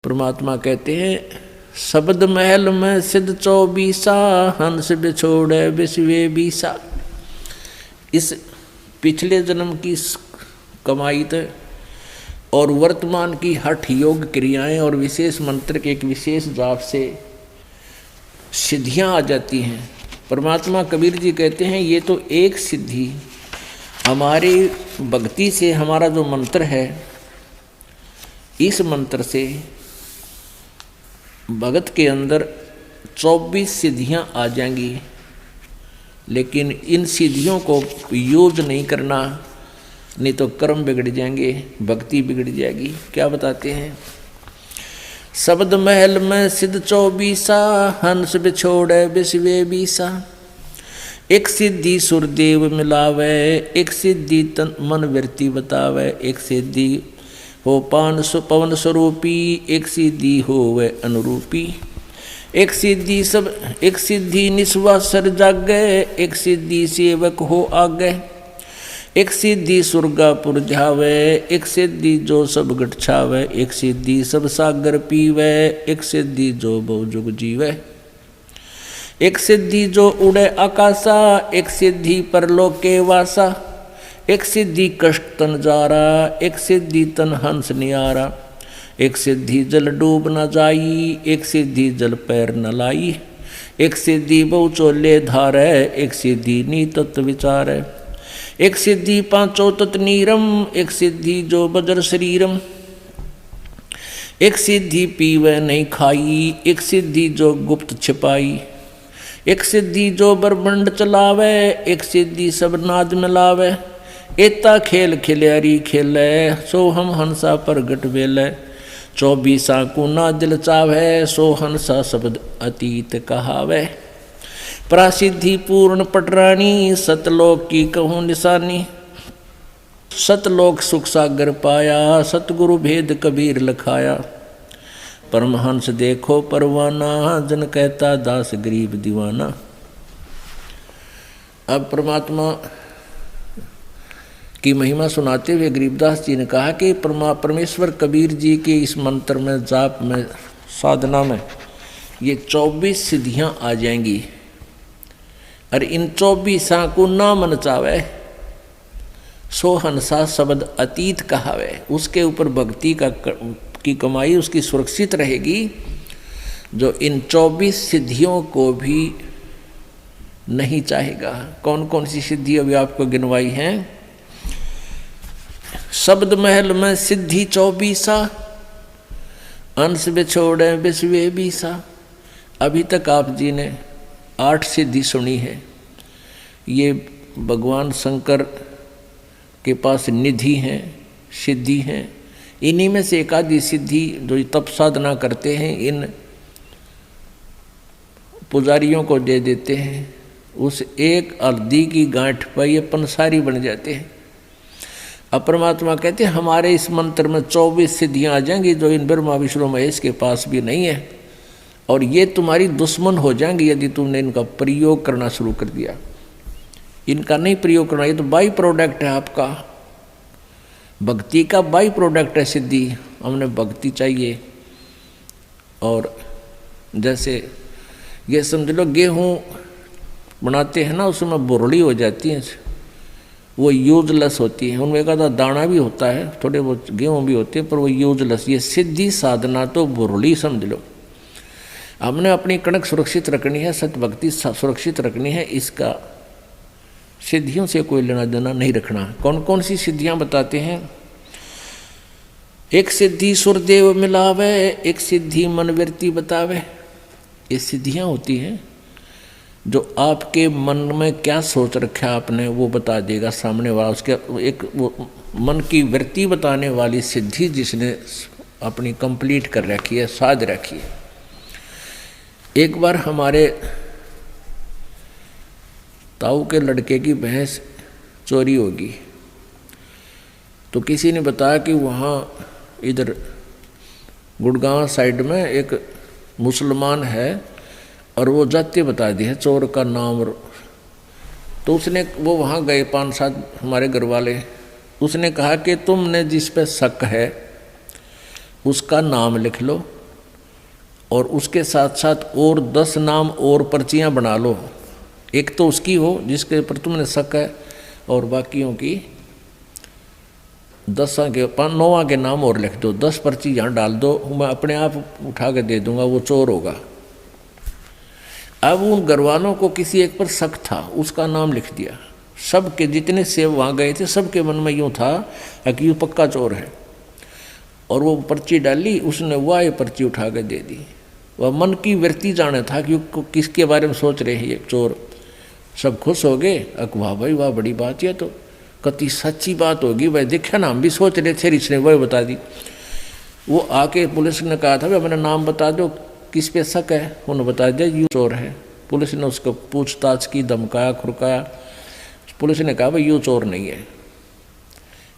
परमात्मा कहते हैं शब्द महल में सिद्ध 24 हंस बिछोड़े विश्वे बीसा। इस पिछले जन्म की कमाई थे और वर्तमान की हठ योग क्रियाएं और विशेष मंत्र के एक विशेष जाप से सिद्धियां आ जाती हैं। परमात्मा कबीर जी कहते हैं ये तो एक सिद्धि हमारी भक्ति से, हमारा जो मंत्र है इस मंत्र से भगत के अंदर 24 सिद्धियां आ जाएंगी, लेकिन इन सिद्धियों को यूज नहीं करना, नहीं तो कर्म बिगड़ जाएंगे, भक्ति बिगड़ जाएगी। क्या बताते हैं? शब्द महल में सिद्ध 24 हंस बिछोड़े विश्वे बीसा। एक सिद्धि सुरदेव मिलावे, एक सिद्धि तन मन वृत्ति बतावे, एक सिद्धि हो पवन स्वरूपी, एक सिद्धि हो वे अनुरूपी। एक सिद्धि निस्वासर जागे, एक सिद्धि सेवक हो आगे। एक सिद्धि सुरगापुर जावे, एक सिद्धि जो सब गट छावे, एक सिद्धि सब सागर पीवे, एक सिद्धि जो बहु जुग जीवे। एक सिद्धि जो उड़े आकाशा, एक सिद्धि परलोक के वासा। एक सिद्धि कष्ट तन जारा, एक सिद्धि तन हंस नियारा। एक सिद्धि जल डूब न जाई, एक सिद्धि जल पैर न लाई। एक सिद्धि बहु चोले धारे, एक सिद्धि नी तत्व विचारे। एक सिद्धि पांचों तत् नीरम, एक सिद्धि जो बजर शरीरम। एक सिद्धि पीवे नहीं खाई, एक सिद्धि जो गुप्त छिपाई। एक सिद्धि जो ब्रह्मंड चलावे, एक सिद्धि सब नाद मिलावे। एता खेल खिल्यारी खेले, सो हम हंसा प्रगट वेले। 24 को ना दिल चावे, सो हंसा शब्द अतीत कहावे। प्रासिद्धि पूर्ण पटरानी, सतलोक की कहूँ निशानी। सतलोक सुख सागर पाया, सतगुरु भेद कबीर लखाया। परमहंस देखो परवाना, जन कहता दास गरीब दीवाना। अब परमात्मा की महिमा सुनाते हुए गरीबदास जी ने कहा कि परमेश्वर कबीर जी के इस मंत्र में, जाप में, साधना में ये 24 सिद्धियां आ जाएंगी। और इन 24 को ना मन चावे, सो हंसा शब्द अतीत कहावे। उसके ऊपर भक्ति की कमाई उसकी सुरक्षित रहेगी, जो इन 24 सिद्धियों को भी नहीं चाहेगा। कौन कौन सी सिद्धि अभी आपको गिनवाई हैं? शब्द महल में सिद्धि 24 अंश बिछोड़े विश्वे बीसा। अभी तक आप जी ने 8 सिद्धि सुनी है। ये भगवान शंकर के पास निधि हैं, सिद्धि हैं। इन्हीं में से एक आधी सिद्धि जो तप साधना करते हैं इन पुजारियों को दे देते हैं। उस एक अर्धी की गांठ पर ये पंसारी बन जाते हैं। अब परमात्मा कहते हैं हमारे इस मंत्र में 24 सिद्धियां आ जाएंगी, जो इन ब्रह्मा विष्णु महेश के पास भी नहीं है, और ये तुम्हारी दुश्मन हो जाएंगी यदि तुमने इनका प्रयोग करना शुरू कर दिया। इनका नहीं प्रयोग करना, ये तो बाई प्रोडक्ट है आपका, भक्ति का बाई प्रोडक्ट है सिद्धि। हमने भक्ति चाहिए। और जैसे ये समझ लो गेहूँ बनाते हैं ना, उसमें बुरड़ी हो जाती है, वो यूजलेस होती है। उनमें एक आधा दाना भी होता है, थोड़े बहुत गेहूँ भी होते हैं, पर वो यूजलेस। ये सिद्धि साधना तो बुरड़ी समझ लो। हमने अपनी कणक सुरक्षित रखनी है, सत भक्ति सुरक्षित रखनी है। इसका सिद्धियों से कोई लेना देना नहीं रखना। कौन कौन सी सिद्धियां बताते हैं? एक सिद्धि सुरदेव मिलावे, एक सिद्धि मनवृत्ति बतावे। ये सिद्धियां होती हैं जो आपके मन में क्या सोच रखा है आपने, वो बता देगा सामने वाला। उसके एक वो मन की वृत्ति बताने वाली सिद्धि जिसने अपनी कंप्लीट कर रखी है, साध रखी है। एक बार हमारे ताऊ के लड़के की भैंस चोरी होगी, तो किसी ने बताया कि वहाँ इधर गुड़गांव साइड में एक मुसलमान है और वो जाति बता दी है चोर का नाम। तो उसने वो वहाँ गए 5-7 हमारे घर वाले। उसने कहा कि तुमने जिस पे शक है उसका नाम लिख लो और उसके साथ साथ और 10 नाम और पर्चियां बना लो। एक तो उसकी हो जिसके ऊपर तुमने शक है, और बाकियों की 10 के 9 के नाम और लिख दो। 10 पर्ची यहाँ डाल दो, मैं अपने आप उठा के दे दूंगा, वो चोर होगा। अब उन घरवालों को किसी एक पर शक था, उसका नाम लिख दिया। सबके जितने सेव वहाँ गए थे सबके मन में यूँ था कि यूँ पक्का चोर है। और वो पर्ची डाली, उसने वह पर्ची उठा के दे दी। वह मन की वृत्ति जाने था कि किसके बारे में सोच रहे हैं ये चोर। सब खुश हो गए, वाह भाई वाह, बड़ी बात है, तो कति सच्ची बात होगी भाई, देखा ना हम भी सोच रहे थे, इसने वह बता दी। वो आके पुलिस ने कहा था भाई अपना नाम बता दो, किस पे शक है। उन्होंने बता दिया यूँ चोर है। पुलिस ने उसको पूछताछ की, धमकाया खुरकाया। पुलिस ने कहा भाई यूँ चोर नहीं है।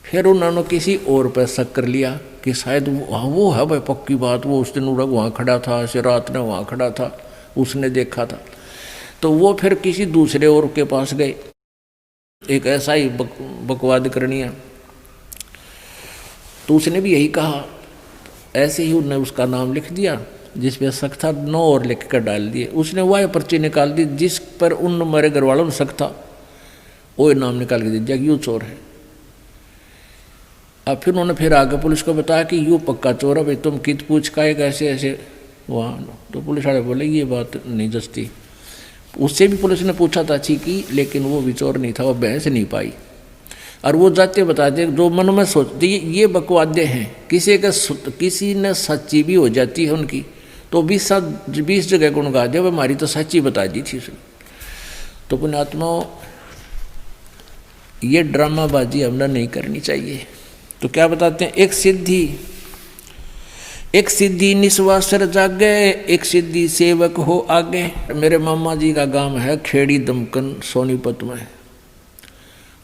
फिर उन्होंने किसी और पर शक कर लिया कि शायद वो है भाई, पक्की बात, वो उस दिन उड़ग वहाँ खड़ा था, ऐसे रात में वहाँ खड़ा था, उसने देखा था। तो वो फिर किसी दूसरे और के पास गए, एक ऐसा ही बकवाद करनी है। तो उसने भी यही कहा। ऐसे ही उन्होंने उसका नाम लिख दिया, जिस पे शक था 9 और लिख कर डाल दिए। उसने वह पर्ची निकाल दी जिस पर उन मेरे घर वालों में शक था, वो नाम निकाल के दे दिया कि यूँ चोर है। अब फिर उन्होंने फिर आगे पुलिस को बताया कि यूँ पक्का चोर है भाई, तुम कित पूछ का एक ऐसे ऐसे वहाँ। तो पुलिस वाले बोले ये बात नहीं जचती। उससे भी पुलिस ने पूछा था अच्छी की, लेकिन वो भी चोर नहीं था, वो बहस नहीं पाई। और वो जाते बताते जो मन में सोचते ये बकवादे हैं, किसी ने सच्ची भी हो जाती है उनकी, तो 20 जगह गुण गा दे, हमारी तो सच्ची बता दी थी उसने। तो पुण्यात्माओं, ये ड्रामाबाजी हमने नहीं करनी चाहिए। तो क्या बताते हैं, एक सिद्धि निस्वासर जागे, एक सिद्धि सेवक हो आगे। मेरे मामा जी का गांव है खेड़ी दमकन सोनीपत में,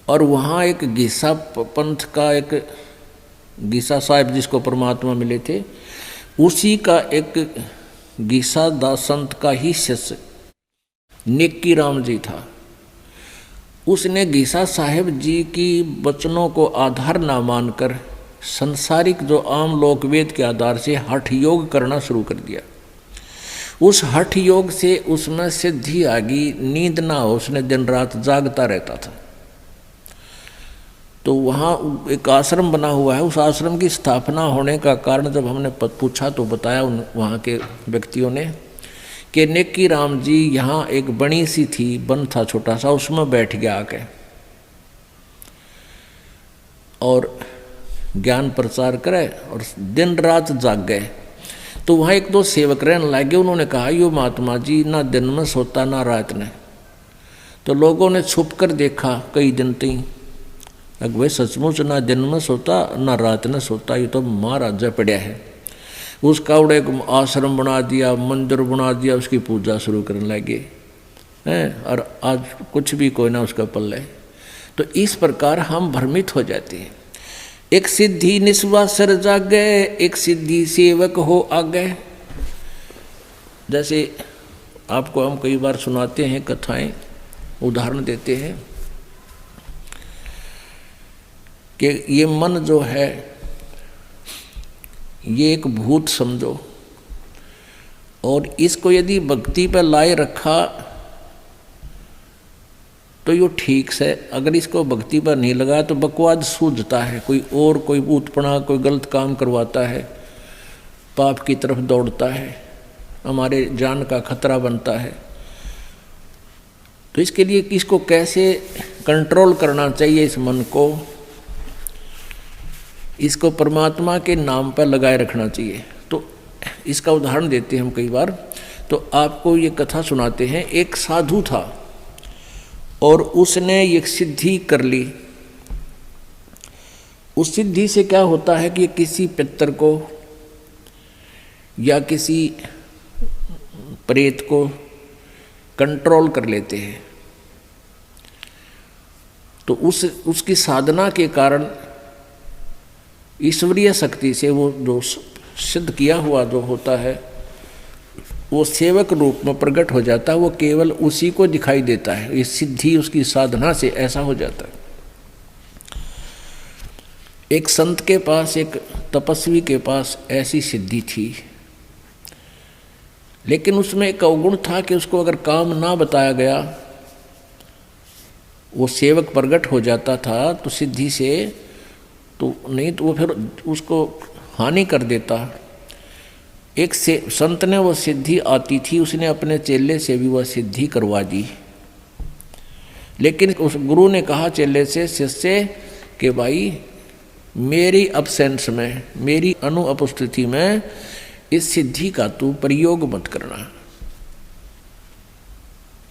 और वहाँ एक गीसा पंथ का एक गीसा साहिब जिसको परमात्मा मिले थे, उसी का एक गीसा दास संत का ही शिष्य नेकी राम जी था। उसने गीसा साहेब जी की वचनों को आधार ना मानकर संसारिक जो आम लोक वेद के आधार से हठ योग करना शुरू कर दिया। उस हठ योग से उसमें सिद्धि आ गई, नींद ना हो, उसने दिन रात जागता रहता था। तो वहाँ एक आश्रम बना हुआ है, उस आश्रम की स्थापना होने का कारण जब हमने पूछा तो बताया वहाँ के व्यक्तियों ने कि नेकी राम जी यहाँ एक बनी सी थी, वन था छोटा सा, उसमें बैठ गया आके और ज्ञान प्रचार करे और दिन रात जाग गए। तो वहाँ एक दो सेवक रहने लगे, उन्होंने कहा यो महात्मा जी ना दिन में सोता ना रात में। तो लोगों ने छुप कर देखा कई दिन तक, भाई सचमुच ना दिन में सोता ना रात में सोता, ये तो महाराजा पड़ा है। उसका उड़े आश्रम बना दिया, मंदिर बना दिया, उसकी पूजा शुरू करने लगे हैं, और आज कुछ भी कोई ना उसका पल्ले। तो इस प्रकार हम भ्रमित हो जाते हैं। एक सिद्धि निस्वासर जागे, एक सिद्धि सेवक हो आगे। जैसे आपको हम कई बार सुनाते हैं कथाएं, उदाहरण देते हैं कि ये मन जो है ये एक भूत समझो, और इसको यदि भक्ति पर लाए रखा तो ये ठीक से, अगर इसको भक्ति पर नहीं लगा तो बकवाद सूझता है, कोई उत्पना, कोई गलत काम करवाता है, पाप की तरफ दौड़ता है, हमारे जान का खतरा बनता है। तो इसके लिए इसको कैसे कंट्रोल करना चाहिए, इस मन को, इसको परमात्मा के नाम पर लगाए रखना चाहिए। तो इसका उदाहरण देते हैं हम कई बार। तो आपको ये कथा सुनाते हैं। एक साधु था और उसने ये सिद्धि कर ली। उस सिद्धि से क्या होता है कि किसी पितर को या किसी प्रेत को कंट्रोल कर लेते हैं। तो उसकी साधना के कारण ईश्वरीय शक्ति से वो जो सिद्ध किया हुआ जो होता है वो सेवक रूप में प्रकट हो जाता है, वो केवल उसी को दिखाई देता है। ये सिद्धि उसकी साधना से ऐसा हो जाता है। एक संत के पास, एक तपस्वी के पास ऐसी सिद्धि थी लेकिन उसमें एक अवगुण था कि उसको अगर काम ना बताया गया, वो सेवक प्रकट हो जाता था तो सिद्धि से, तो नहीं तो वो फिर उसको हानि कर देता। एक से संत ने वो सिद्धि आती थी, उसने अपने चेले से भी वह सिद्धि करवा दी। लेकिन उस गुरु ने कहा चेले से, शिष्य कि भाई मेरी अब्सेंस में, मेरी अनुपस्थिति में इस सिद्धि का तू प्रयोग मत करना।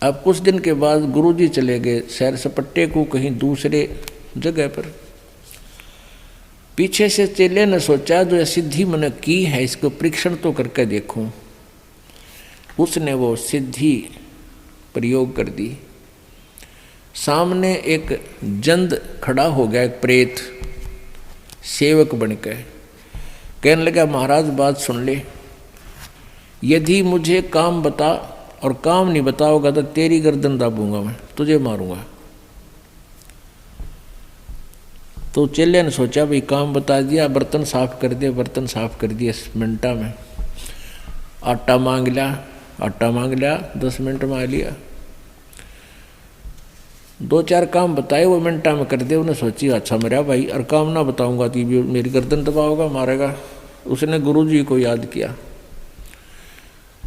अब कुछ दिन के बाद गुरुजी चले गए सैर सपट्टे को कहीं दूसरे जगह पर। पीछे से चेले ने सोचा जो यह सिद्धि मैंने की है इसको परीक्षण तो करके देखूं। उसने वो सिद्धि प्रयोग कर दी। सामने एक जंद खड़ा हो गया, एक प्रेत सेवक बनकर, कहने लगा महाराज बात सुन ले, यदि मुझे काम बता और काम नहीं बताओगा तो तेरी गर्दन दाबूंगा, मैं तुझे मारूंगा। तो चेले ने सोचा भाई काम बता दिया, बर्तन साफ कर दिया, बर्तन साफ कर दिया 10 मिनटा में। आटा मांग लिया 10 मिनट में आ लिया। 2-4 काम बताए वो मिनटा में कर दिया। उन्हें सोची अच्छा मेरा भाई, और काम ना बताऊंगा तो भी मेरी गर्दन दबाओगा, मारेगा। उसने गुरुजी को याद किया,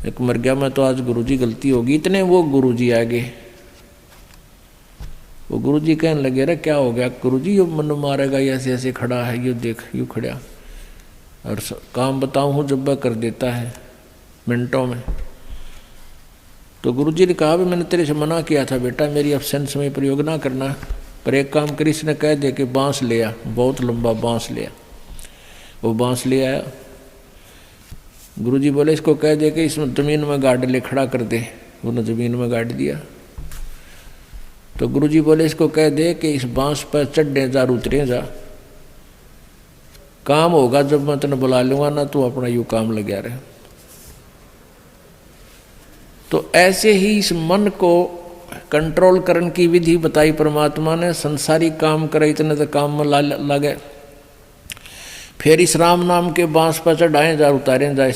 एक मर गया मैं तो आज गुरुजी गलती होगी। इतने वो गुरुजी आ गए। वो गुरुजी कहने लगे अरे क्या हो गया गुरुजी, ये मन मारेगा, ये ऐसे ऐसे खड़ा है, ये देख यूँ खड़ा, और काम बताऊँ हूँ जब वह कर देता है मिनटों में। तो गुरुजी ने कहा भी मैंने तेरे से मना किया था बेटा, मेरी अब्सेंस में प्रयोग ना करना, पर एक काम करी, इसने कह दे कि बांस ले आ, बहुत लंबा बांस ले आ। वो बांस ले आया। गुरुजी बोले इसको कह दे कि इसमें ज़मीन में गाड़ ले, खड़ा कर दे। उन्होंने ज़मीन में गाड़ दिया। तो गुरुजी बोले इसको कह दे कि इस बांस पर चढ़ने जा, उतरे जा, काम होगा जब मैं तेने बुला लूँगा ना, तो अपना यूँ काम लगा रहे। तो ऐसे ही इस मन को कंट्रोल करने की विधि बताई परमात्मा ने। संसारी काम करे इतने तो काम में लगे, फिर इस राम नाम के बांस पर चढ़ाए जा, उतारे जा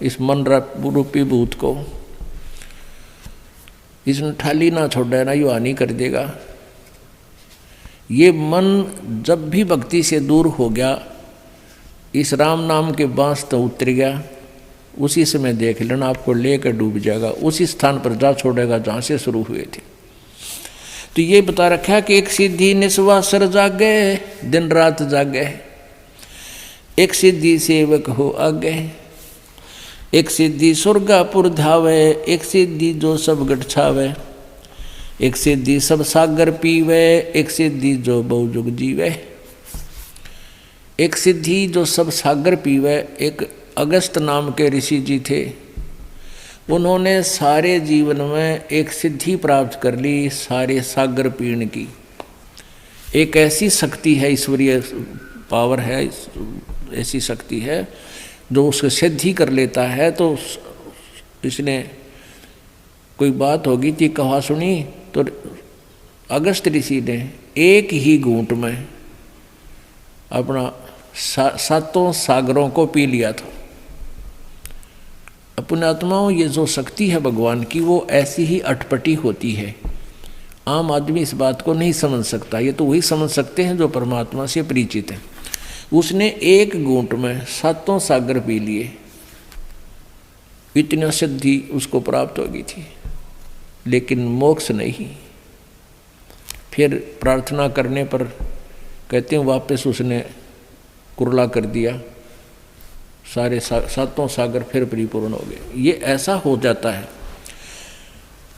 इस मन रूपी भूत को। इसने ठाली ना छोड़े ना, यू हानि कर देगा। ये मन जब भी भक्ति से दूर हो गया, इस राम नाम के बांस तो उतर गया, उसी समय देख लेना आपको लेकर डूब जाएगा, उसी स्थान पर जा छोड़ेगा जहाँ से शुरू हुए थे। तो ये बता रखा कि एक सिद्धि निस्वासर जागे, दिन रात जागे, एक सिद्धि सेवक हो आगे, एक सिद्धि स्वर्गापुर धावे, एक सिद्धि जो सब गठ छावे, एक सिद्धि सब सागर पीवे, एक सिद्धि जो बहुजुग जीवे। एक सिद्धि जो सब सागर पीवे, एक अगस्त नाम के ऋषि जी थे, उन्होंने सारे जीवन में एक सिद्धि प्राप्त कर ली, सारे सागर पीने की। एक ऐसी शक्ति है, ईश्वरीय पावर है, ऐसी शक्ति है जो उसको सिद्धि कर लेता है। तो इसने कोई बात होगी थी, कहा सुनी, तो अगस्त ऋषि ने एक ही घूंट में अपना 7 सागरों को पी लिया था। अपने आत्माओं, ये जो शक्ति है भगवान की, वो ऐसी ही अटपटी होती है। आम आदमी इस बात को नहीं समझ सकता, ये तो वही समझ सकते हैं जो परमात्मा से परिचित हैं। उसने एक घूंट में 7 सागर पी लिए, इतनी सिद्धि उसको प्राप्त हो गई थी, लेकिन मोक्ष नहीं। फिर प्रार्थना करने पर कहते हैं वापस उसने कुरला कर दिया, सारे 7 सागर फिर परिपूर्ण हो गए। ये ऐसा हो जाता है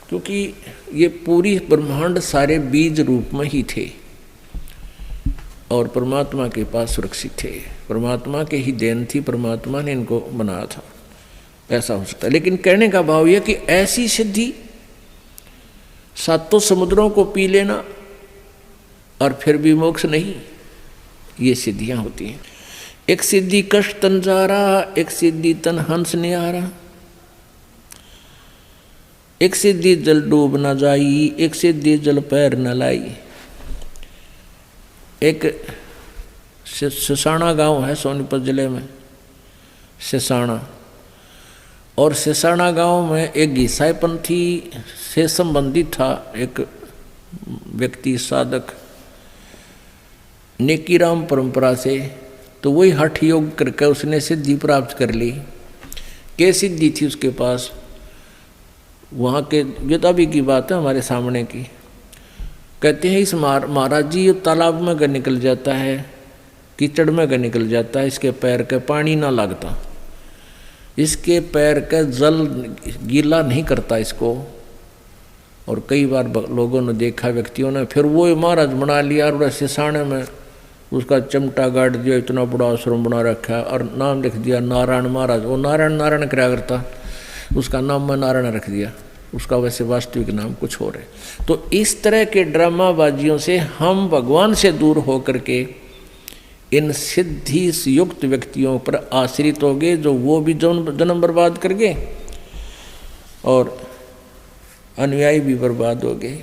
क्योंकि ये पूरी ब्रह्मांड सारे बीज रूप में ही थे और परमात्मा के पास सुरक्षित थे। परमात्मा के ही देन थी, परमात्मा ने इनको बनाया था। ऐसा हो सकता है, लेकिन कहने का भाव यह कि ऐसी सिद्धि 7 समुद्रों को पी लेना और फिर भी मोक्ष नहीं, ये सिद्धियां होती हैं। एक सिद्धि कष्ट तन जारा, एक सिद्धि तन हंस न्यारा, एक सिद्धि जल डूब न जाई, एक सिद्धि जल पैर न लाई। एक सिसाना गांव है सोनीपत जिले में, सिसाना, और सिसाना गांव में एक ईसाई पंथी से संबंधित था एक व्यक्ति, साधक, नेकीराम परंपरा से। तो वही हठ योग करके उसने सिद्धि प्राप्त कर ली। क्या सिद्धि थी उसके पास? वहाँ के ये अभी की बात है हमारे सामने की। कहते हैं इस महाराज जी तालाब में का निकल जाता है, कीचड़ में का निकल जाता है, इसके पैर के पानी ना लगता, इसके पैर का जल गीला नहीं करता इसको। और कई बार लोगों ने देखा, व्यक्तियों ने, फिर वो महाराज बना लिया और सिसाने में उसका चमटा गाड़ दिया, इतना बड़ा आश्रम बना रखा और नाम लिख दिया नारायण महाराज। वो नारायण नारायण क्या करता, उसका नाम मैं नारायण रख दिया, उसका वैसे वास्तविक नाम कुछ और है। तो इस तरह के ड्रामाबाजियों से हम भगवान से दूर होकर के इन सिद्धि युक्त व्यक्तियों पर आश्रित हो गए, जो वो भी जन्म बर्बाद कर गए और अनुयायी भी बर्बाद हो गए।